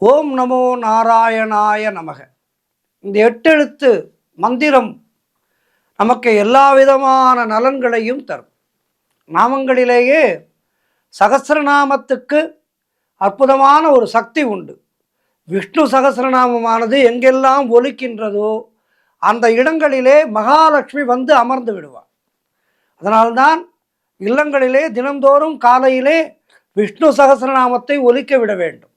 ஓம் நமோ நாராயணாய நமக. இந்த எட்டெழுத்து மந்திரம் நமக்கு எல்லா விதமான நலன்களையும் தரும். நாமங்களிலேயே சகசிரநாமத்துக்கு அற்புதமான ஒரு சக்தி உண்டு. விஷ்ணு சகசிரநாமமானது எங்கெல்லாம் ஒலிக்கின்றதோ அந்த இடங்களிலே மகாலட்சுமி வந்து அமர்ந்து விடுவார். அதனால்தான் இல்லங்களிலே தினந்தோறும் காலையிலே விஷ்ணு சகசிரநாமத்தை ஒலிக்க விட வேண்டும்.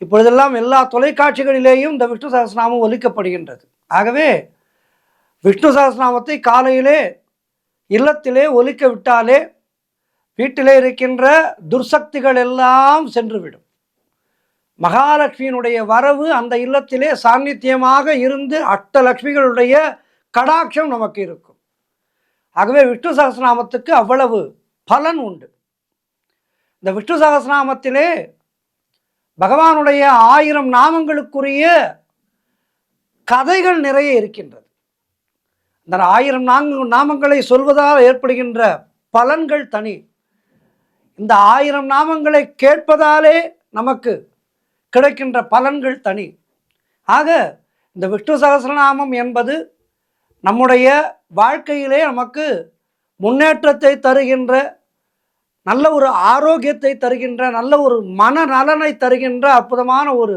இப்பொழுதெல்லாம் எல்லா தொலைக்காட்சிகளிலேயும் இந்த விஷ்ணு சகஸ்ரநாமம் ஒலிக்கப்படுகின்றது. ஆகவே விஷ்ணு சகஸ்ரநாமத்தை காலையிலே இல்லத்திலே ஒலிக்க விட்டாலே வீட்டிலே இருக்கின்ற துர்சக்திகள் எல்லாம் சென்றுவிடும். மகாலட்சுமியினுடைய வரவு அந்த இல்லத்திலே சாநித்தியமாக இருந்து அஷ்டலட்சுமிகளுடைய கடாட்சம் நமக்கு இருக்கும். ஆகவே விஷ்ணு சகஸ்ரநாமத்துக்கு அவ்வளவு பலன் உண்டு. இந்த விஷ்ணு சகஸ்ரநாமத்திலே பகவானுடைய 1000 நாமங்களுக்குரிய கதைகள் நிறைய இருக்கின்றது. இந்த 1000 நாமங்களை சொல்வதால் ஏற்படுகின்ற பலன்கள் தனி. இந்த 1000 நாமங்களை கேட்பதாலே நமக்கு கிடைக்கின்ற பலன்கள் தனி. ஆக இந்த விஷ்ணு சகஸ்ரநாமம் என்பது நம்முடைய வாழ்க்கையிலே நமக்கு முன்னேற்றத்தை தருகின்ற, நல்ல ஒரு ஆரோக்கியத்தை தருகின்ற, நல்ல ஒரு மனநலனை தருகின்ற அற்புதமான ஒரு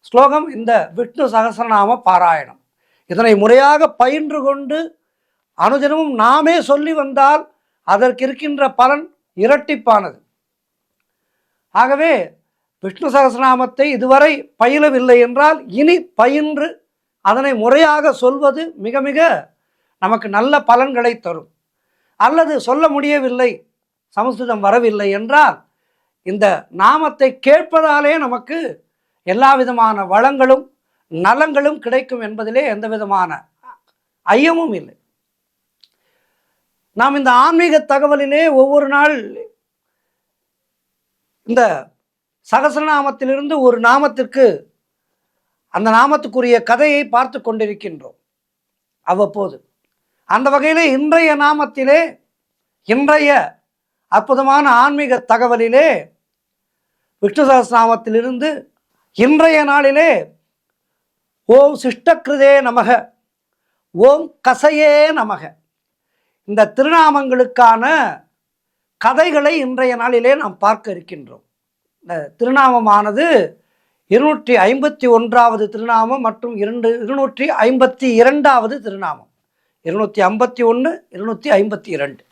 ஸ்லோகம் இந்த விஷ்ணு சகஸ்ரநாம பாராயணம். இதனை முறையாக பயின்று கொண்டு அனுதினமும் நாமே சொல்லி வந்தால் அதற்கு இருக்கின்ற பலன் இரட்டிப்பானது. ஆகவே விஷ்ணு சகஸ்ரநாமத்தை இதுவரை பயிலவில்லை என்றால் இனி பயின்று அதனை முறையாக சொல்வது மிக மிக நமக்கு நல்ல பலன்களை தரும். அல்லது சொல்ல முடியவில்லை, சமஸ்கிருதம் வரவில்லை என்றால் இந்த நாமத்தை கேட்பதாலே நமக்கு எல்லா விதமான வளங்களும் நலங்களும் கிடைக்கும் என்பதிலே எந்த விதமான ஐயமும் இல்லை. நாம் இந்த ஆன்மீக தகவலிலே ஒவ்வொரு நாள் இந்த சகஸ்ரநாமத்திலிருந்து ஒரு நாமத்திற்கு அந்த நாமத்துக்குரிய கதையை பார்த்து கொண்டிருக்கின்றோம் அவ்வப்போது. அந்த வகையிலே இன்றைய நாமத்திலே, இன்றைய அற்புதமான ஆன்மீக தகவலிலே விஷ்ணு சகஸ்ரநாமத்திலிருந்து இன்றைய நாளிலே ஓம் சிஷ்டகிருதே நமக, ஓம் கசையே நமக, இந்த திருநாமங்களுக்கான கதைகளை இன்றைய நாளிலே நாம் பார்க்க இருக்கின்றோம். இந்த திருநாமமானது 251வது திருநாமம் மற்றும் 252வது திருநாமம். 251, 252.